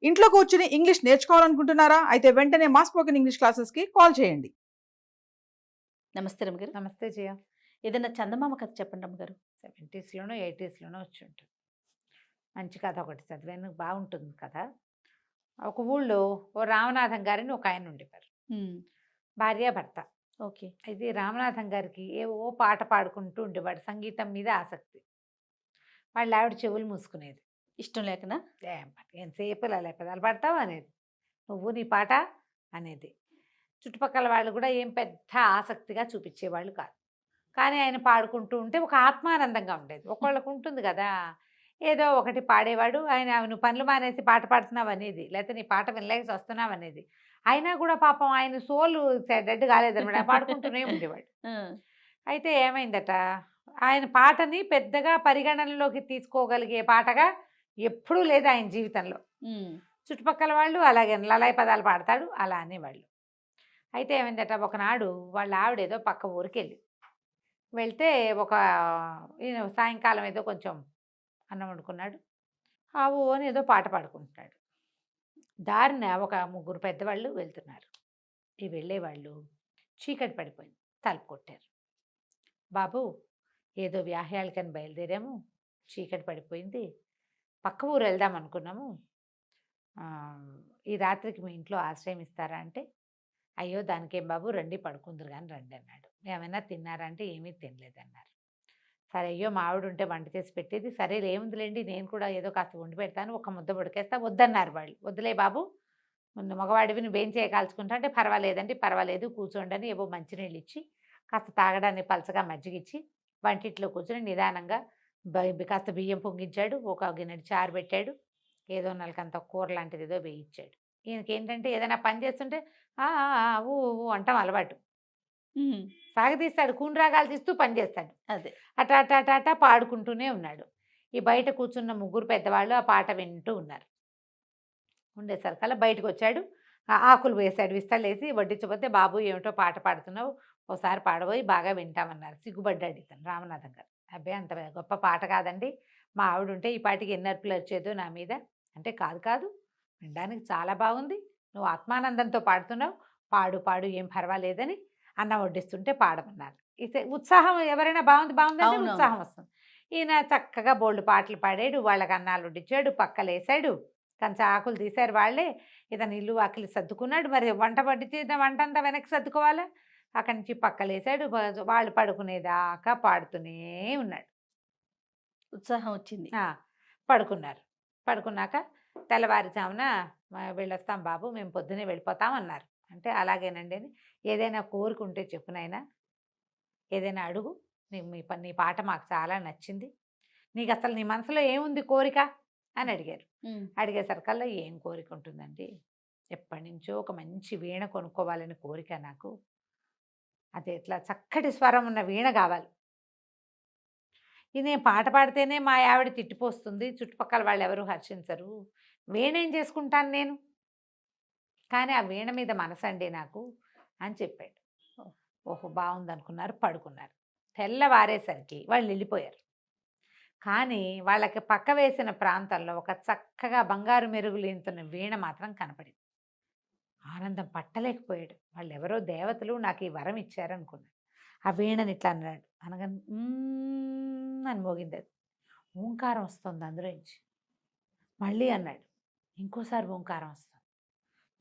ఇంట్లో కూర్చుని ఇంగ్లీష్ నేర్చుకోవాలనుకుంటున్నారా? అయితే వెంటనే మా స్పోకెన్ ఇంగ్లీష్ క్లాసెస్‌కి కాల్ చేయండి. నమస్తే రమ్మగారు. నమస్తే జయ. ఏదైనా చందమామ కథ చెప్పండి రమ్మగారు. 70స్‌లోనో 80స్‌లోనో వచ్చి ఉంటుంది. మంచి కథ ఒకటి చదివాను, బాగుంటుంది కథ. ఒక ఊళ్ళో ఓ రామనాథం గారని ఒక ఆయన ఉండేవారు. భార్య భర్త. ఓకే. అయితే రామనాథం గారికి ఏవో పాట పాడుకుంటూ ఉండేవాడు, సంగీతం మీద ఆసక్తి. వాళ్ళ ఆవిడ చెవులు మూసుకునేది. ఇష్టం లేకనా? ఎంతసేపు ఇలా పెదాలు పాడతావు అనేది, నువ్వు నీ పాట అనేది. చుట్టుపక్కల వాళ్ళు కూడా ఏం పెద్ద ఆసక్తిగా చూపించేవాళ్ళు కాదు. కానీ ఆయన పాడుకుంటూ ఉంటే ఒక ఆత్మానందంగా ఉండేది. ఒకళ్ళకు ఉంటుంది కదా, ఏదో ఒకటి పాడేవాడు. ఆయన నువ్వు పనులు మానేసి పాట పాడుతున్నావు అనేది, లేకపోతే నీ పాట వినలేక వస్తున్నావు అనేది. అయినా కూడా పాపం ఆయన సోలు డెడ్ కాలేదన్నమాట, పాడుకుంటూనే ఉండేవాడు. అయితే ఏమైందట, ఆయన పాటని పెద్దగా పరిగణనలోకి తీసుకోగలిగే పాటగా ఎప్పుడూ లేదు ఆయన జీవితంలో. చుట్టుపక్కల వాళ్ళు అలాగే లలాయి పదాలు పాడతాడు అలా అనేవాళ్ళు. అయితే ఏమైందట, ఒకనాడు వాళ్ళ ఆవిడేదో పక్క ఊరికి వెళ్తే ఈయన సాయంకాలం ఏదో కొంచెం అన్నం వండుకున్నాడు. ఆవు అని ఏదో పాట పాడుకుంటున్నాడు. దారిన ఒక ముగ్గురు పెద్దవాళ్ళు వెళ్తున్నారు. ఈ వెళ్ళేవాళ్ళు చీకటి పడిపోయింది, తలుపు కొట్టారు. బాబు, ఏదో వ్యాహ్యాలకని బయలుదేరాము, చీకటి పడిపోయింది, పక్క ఊరు వెళ్దాం అనుకున్నాము, ఈ రాత్రికి మీ ఇంట్లో ఆశ్రయం ఇస్తారా అంటే, అయ్యో దానికేం బాబు, రండి పడుకుందరు కానీ రండి అన్నాడు. ఏమైనా తిన్నారా అంటే ఏమీ తినలేదన్నారు. సరే, అయ్యో మా ఆవిడ ఉంటే వంట చేసి పెట్టేది, సరే ఏముందిలేండి నేను కూడా ఏదో కాస్త వండి పెడతాను, ఒక ముద్ద ఉడికేస్తా, వద్దన్నారు వాళ్ళు. వద్దులే బాబు, మగవాడివి నువ్వేం చేయకాల్చుకుంటా అంటే, పర్వాలేదండి పర్వాలేదు కూర్చోండి అని ఏవో మంచినీళ్ళు ఇచ్చి, కాస్త తాగడానికి పలచగా మజ్జిగిచ్చి, వంటింట్లో కూర్చొని నిదానంగా కాస్త బియ్యం పొంగించాడు, ఒక గిన్నెడు చారు పెట్టాడు, ఏదో నలకంత కూర లాంటిది ఏదో వేయించాడు. ఈయనకి ఏంటంటే ఏదైనా పని చేస్తుంటే ఊ ఊ అంటాం అలవాటు. సాగదీస్తాడు, కూనరాగాలు తీస్తూ పని చేస్తాడు. అదే అటా అటా అటా అటా పాడుకుంటూనే ఉన్నాడు. ఈ బయట కూర్చున్న ముగ్గురు పెద్దవాళ్ళు ఆ పాట వింటూ ఉన్నారు. ఉండేసరికల్లా బయటకు వచ్చాడు, ఆకులు వేశాడు, విస్తలేసి వడ్డించబోతే, బాబు ఏమిటో పాట పాడుతున్నావు, ఓసారి పాడబోయి బాగా వింటామన్నారు. సిగ్గుపడ్డాడు ఇతను రామనాథం గారు. అబ్బాయి అంత గొప్ప పాట కాదండి, మా ఆవిడ ఉంటే ఈ పాటికి ఎన్ని అర్పులు వచ్చేదో నా మీద అంటే, కాదు కాదు వినడానికి చాలా బాగుంది, నువ్వు ఆత్మానందంతో పాడుతున్నావు, పాడు పాడు ఏం పర్వాలేదని అన్నం వడ్డిస్తుంటే పాడమన్నారు. ఇతే ఉత్సాహం, ఎవరైనా బాగుంది బాగుందంటే ఉత్సాహం వస్తుంది. ఈయన చక్కగా బోల్డ్ పాటలు పాడాడు, వాళ్ళకి అన్నాలు వడ్డించాడు, పక్కలేసాడు, కంచ ఆకులు తీశారు వాళ్ళే. ఇతను ఇల్లు వాకిలి సర్దుకున్నాడు. మరి వంట వడ్డించిన వంట అంతా వెనక్కి సర్దుకోవాలా, అక్కడి నుంచి పక్కలేసాడు. వాళ్ళు పడుకునేదాకా పాడుతూనే ఉన్నాడు. ఉత్సాహం వచ్చింది. పడుకున్నారు. పడుకున్నాక తెల్లవారుజామున వెళ్ళొస్తాం బాబు, మేము పొద్దునే వెళ్ళిపోతాం అన్నారు. అంటే అలాగేనండి అని, ఏదైనా కోరుకుంటే చెప్పు నాయనా, ఏదైనా అడుగు, నీ పాట మాకు చాలా నచ్చింది, నీకు అసలు నీ మనసులో ఏముంది కోరిక అని అడిగారు. అడిగేసరికల్లా ఏం కోరిక ఉంటుందండి, ఎప్పటి నుంచో ఒక మంచి వీణ కొనుక్కోవాలని కోరిక నాకు, అది ఎట్లా చక్కటి స్వరం ఉన్న వీణ కావాలి, నేను పాట పాడితేనే మా ఆవిడ తిట్టిపోస్తుంది, చుట్టుపక్కల వాళ్ళు ఎవరు హర్షించరు, వీణ ఏం చేసుకుంటాను నేను, కానీ ఆ వీణ మీద మనసండి నాకు అని చెప్పాడు. ఓహో బాగుందనుకున్నారు, పడుకున్నారు. తెల్లవారేసరికి వాళ్ళు వెళ్ళిపోయారు. కానీ వాళ్ళకి పక్క వేసిన ప్రాంతంలో ఒక చక్కగా బంగారు మెరుగులేంతున్న వీణ మాత్రం కనపడింది. ఆనందం పట్టలేకపోయాడు. వాళ్ళు ఎవరో దేవతలు నాకు ఈ వరం ఇచ్చారనుకున్నాడు. ఆ వీణని ఇట్లా అన్నాడు, అనగా అని మోగింది. అది ఓంకారం వస్తుంది అందులోంచి. మళ్ళీ అన్నాడు, ఇంకోసారి ఓంకారం వస్తుంది.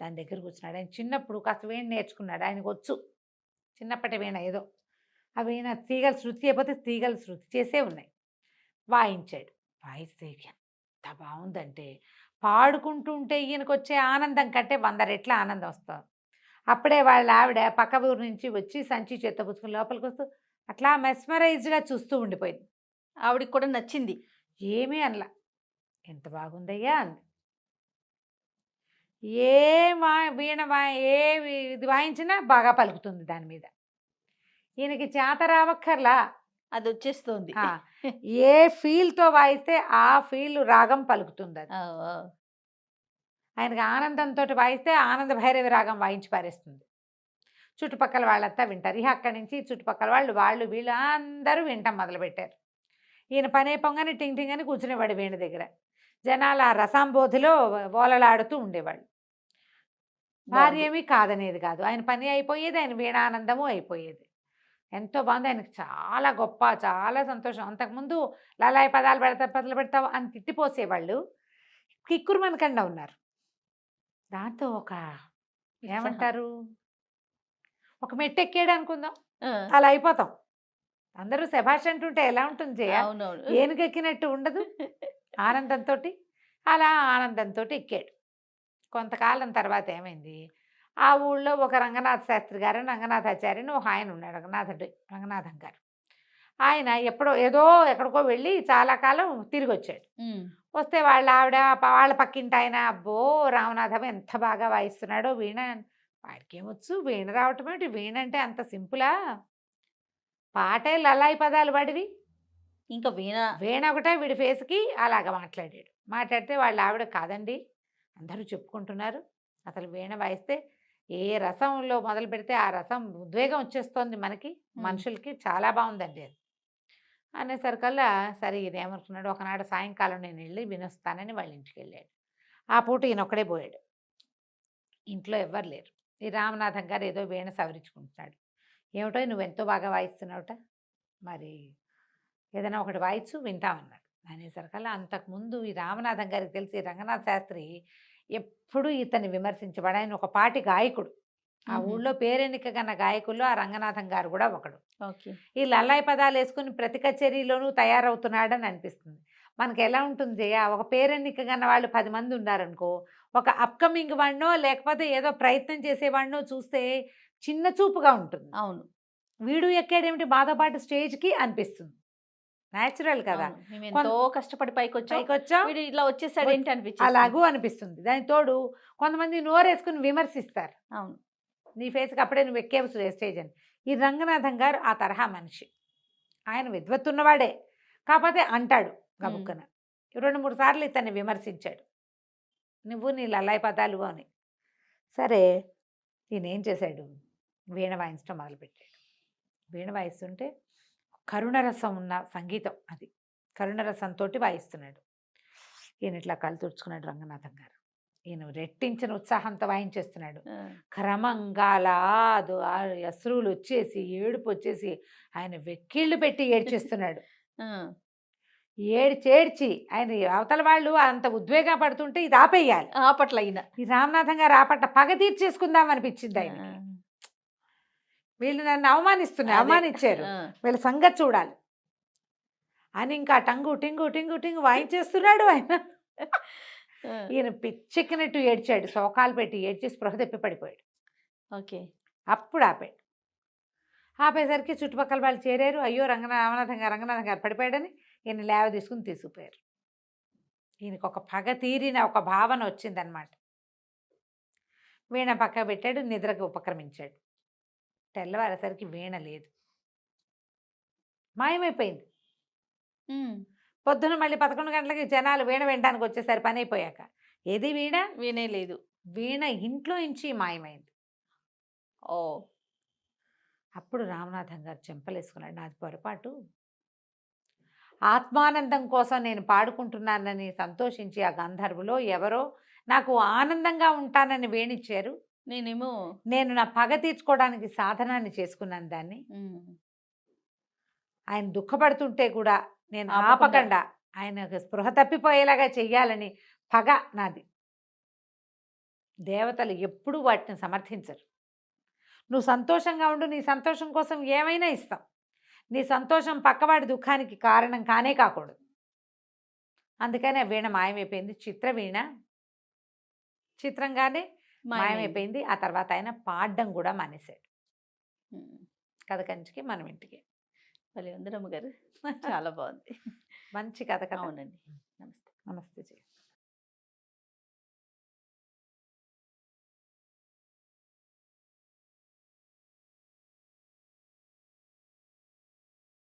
దాని దగ్గర కూర్చున్నాడు. ఆయన చిన్నప్పుడు కాస్త వీణ నేర్చుకున్నాడు, ఆయనకు వచ్చు చిన్నప్పటి వీణ ఏదో. ఆ వీణ తీగలు శృతి అయిపోతే తీగలు శృతి చేసే ఉన్నాయి. వాయించాడు. వాయిస్తే ఎంత బాగుందంటే, పాడుకుంటూ ఉంటే ఈయనకు వచ్చే ఆనందం కంటే 100 రెట్ల ఆనందం వస్తుంది. అప్పుడే వాళ్ళ ఆవిడ పక్క ఊరు నుంచి వచ్చి సంచి చేత్తో పుచ్చుకుని లోపలికి వస్తూ అట్లా మెస్మరైజ్డ్గా చూస్తూ ఉండిపోయింది. ఆవిడికి కూడా నచ్చింది. ఏమీ అనలా, ఎంత బాగుందయ్యా అంది. ఏ వీణ ఏ ఇది వాయించినా బాగా పలుకుతుంది దాని మీద. ఈయనకి చేత రావక్కర్లా, అది వచ్చేస్తుంది. ఏ ఫీల్తో వాయిస్తే ఆ ఫీల్ రాగం పలుకుతుంది. అది ఆయనకి ఆనందంతో వాయిస్తే ఆనంద భైరవి రాగం వాయించి పారేస్తుంది. చుట్టుపక్కల వాళ్ళంతా వింటారు. ఇక అక్కడి నుంచి చుట్టుపక్కల వాళ్ళు వీళ్ళు అందరూ వింటాం మొదలుపెట్టారు. ఈయన పనే పొంగని టింగ్ టింగ్ అని కూర్చునేవాడు వీణ దగ్గర. జనాలు ఆ రసాంబోధిలో ఓలలాడుతూ ఉండేవాళ్ళు. భార్య ఏమీ కాదనేది కాదు, ఆయన పని అయిపోయేది, ఆయన వీణానందము అయిపోయేది. ఎంతో బాగుంది, ఆయనకి చాలా గొప్ప, చాలా సంతోషం. అంతకుముందు లలాయి పదాలు పెడతావు అని తిట్టిపోసేవాళ్ళు, కిక్కురు మనకండా ఉన్నారు. దాంతో ఒక ఏమంటారు, ఒక మెట్టు ఎక్కాడు అనుకుందాం, ఆ, అలా అయిపోతాం. అందరూ శభాష్ అంటుంటే ఎలా ఉంటుంది జయ, అవునవును. ఏనుగెక్కినట్టు ఉండదు. ఆనందంతో అలా ఆనందంతో ఎక్కాడు. కొంతకాలం తర్వాత ఏమైంది, ఆ ఊళ్ళో ఒక రంగనాథ శాస్త్రి గారు, రంగనాథాచార్యని ఒక ఆయన ఉన్నాడు, రంగనాథం గారు. ఆయన ఏదో ఎక్కడికో వెళ్ళి చాలా కాలం తిరిగి వచ్చాడు. ఉమ్, వస్తే వాళ్ళ ఆవిడ వాళ్ళ పక్కింటి ఆయన, అబ్బో రామనాథం ఎంత బాగా వాయిస్తున్నాడో వీణ, వాడికి ఏమొచ్చు వీణ రావటం ఏంటి, వీణ అంటే అంత సింపులా, పాటే లలాయి పదాలు వాడివి, ఇంకా వీణ వీణ ఒకటే వీడి ఫేస్కి అలాగ మాట్లాడాడు. మాట్లాడితే వాళ్ళ ఆవిడ, కాదండి అందరూ చెప్పుకుంటున్నారు, అసలు వీణ వాయిస్తే ఏ రసంలో మొదలు పెడితే ఆ రసం ఉద్వేగం వచ్చేస్తోంది మనకి, మనుషులకి, చాలా బాగుందండి అది అనేసరికల్లా, సరే ఇదేమనుకున్నాడు, ఒకనాడు సాయంకాలం నేను వెళ్ళి వినొస్తానని వాళ్ళ ఇంటికి వెళ్ళాడు. ఆ పూట ఈయన ఒక్కడే పోయాడు, ఇంట్లో ఎవ్వరు లేరు. ఈ రామనాథం గారు ఏదో వీణ సవరించుకుంటున్నాడు. ఏమిటో నువ్వెంతో బాగా వాయిస్తున్నావుట, మరి ఏదైనా ఒకటి వాయిచ్చు వింటామన్నాడు. అనేసరికల్లా అంతకుముందు ఈ రామనాథం గారికి తెలిసి రంగనాథ శాస్త్రి ఎప్పుడూ ఇతన్ని విమర్శించేవాడు. ఆయన ఒక పాటి గాయకుడు, ఆ ఊళ్ళో పేరెన్నిక కన్న గాయకుల్లో ఆ రంగనాథం గారు కూడా ఒకడు. ఓకే. ఈ లల్లాయి పదాలు వేసుకుని ప్రతి కచేరీలోనూ తయారవుతున్నాడని అనిపిస్తుంది. మనకి ఎలా ఉంటుంది జయ, ఒక పేరెన్నిక కన్న వాళ్ళు 10 మంది ఉన్నారనుకో, ఒక అప్కమింగ్ వాడినో లేకపోతే ఏదో ప్రయత్నం చేసేవాడినో చూస్తే చిన్న చూపుగా ఉంటుంది. అవును, వీడు ఎక్కాడేమిటి మాతో పాటు స్టేజ్కి అనిపిస్తుంది. న్యాచురల్ కదా, అవును. మేము ఎంతో కష్టపడి పైకొచ్చాం, పైకొచ్చాం వీడు ఇట్లా వచ్చేసాడు ఏంటి అనిపించింది. అలాగూ అనిపిస్తుంది. దానికి తోడు కొంతమంది నోరేసుకుని విమర్శిస్తారు, అవును. నీ ఫేస్కి అప్పుడే నువ్వు ఎక్కేవు స్టేజ్ అని. ఈ రంగనాథం గారు ఆ తరహా మనిషి, ఆయన విద్వత్తున్నవాడే, కాకపోతే అంటాడు గబుక్కన. 2-3 సార్లు ఇతన్ని విమర్శించాడు, నువ్వు నీ లల్లాయి పదాలు అని. సరే ఈయన ఏం చేశాడు, వీణ వాయించడం మొదలుపెట్టాడు. వీణ వాయిస్తుంటే కరుణరసం ఉన్న సంగీతం, అది కరుణరసంతో వాయిస్తున్నాడు. ఈయన ఇట్లా కళ్ళు తుడుచుకున్నాడు రంగనాథం గారు. ఈయన రెట్టించిన ఉత్సాహంతో వాయించేస్తున్నాడు. క్రమంగా అశ్రువులు వచ్చేసి, ఏడుపు వచ్చేసి, ఆయన వెక్కిళ్ళు పెట్టి ఏడ్చేస్తున్నాడు. ఏడ్చేడ్చి ఆయన అవతల వాళ్ళు అంత ఉద్వేగ పడుతుంటే ఇది ఆపేయాలి. ఆపట్ల అయినా ఈ రామనాథం గారు ఆపట్ల పగ తీర్చేసుకుందాం అనిపించింది ఆయనకి. వీళ్ళు నన్ను అవమానించారు, వీళ్ళ సంగతి చూడాలి అని ఇంకా టంగు టింగు టింగు టింగు వాయించేస్తున్నాడు ఆయన. ఈయన పిచ్చెక్కినట్టు ఏడ్చాడు, శోకాలు పెట్టి ఏడ్చి స్పృహ తెప్పి పడిపోయాడు. ఓకే. అప్పుడు ఆపాడు. ఆపేసరికి చుట్టుపక్కల వాళ్ళు చేరారు, అయ్యో రంగనాథం గారు పడిపోయాడని ఈయన లేవ తీసుకుపోయారు. ఈయనకు ఒక పగ తీరిన ఒక భావన వచ్చిందనమాట. వీణ పక్క పెట్టాడు, నిద్రకు ఉపక్రమించాడు. తెల్లవారేసరికి వీణ లేదు, మాయమైపోయింది. పొద్దున మళ్ళీ 11 గంటలకి జనాలు వీణ వినడానికి వచ్చేసరి పని అయిపోయాక, ఏది వీణ, వీణే లేదు. వీణ ఇంట్లో నుంచి మాయమైంది. ఓ, అప్పుడు రామనాథం గారు చెంపలేసుకున్నాడు, నాది పొరపాటు, ఆత్మానందం కోసం నేను పాడుకుంటున్నానని సంతోషించి ఆ గంధర్వులో ఎవరో నాకు ఆనందంగా ఉంటానని వేణిచ్చారు, నేను నా పగ తీర్చుకోవడానికి సాధనాన్ని చేసుకున్నాను దాన్ని. ఆయన దుఃఖపడుతుంటే కూడా నేను ఆపకుండా ఆయన స్పృహ తప్పిపోయేలాగా చెయ్యాలని పగ నాది. దేవతలు ఎప్పుడూ వాటిని సమర్థించరు. నువ్వు సంతోషంగా ఉండు, నీ సంతోషం కోసం ఏమైనా ఇస్తాం, నీ సంతోషం పక్కవాడి దుఃఖానికి కారణం కానే కాకూడదు. అందుకని ఆ వీణ మాయమైపోయింది. చిత్రవీణ చిత్రంగానే మాయమైపోయింది. ఆ తర్వాత ఆయన పాడడం కూడా మానేశాడు. కథ కంచికి మనం ఇంటికి. భలే ఉంది రమ్మ గారు, చాలా బాగుంది, మంచి కథ కదా. అవునండి. నమస్తే. నమస్తే.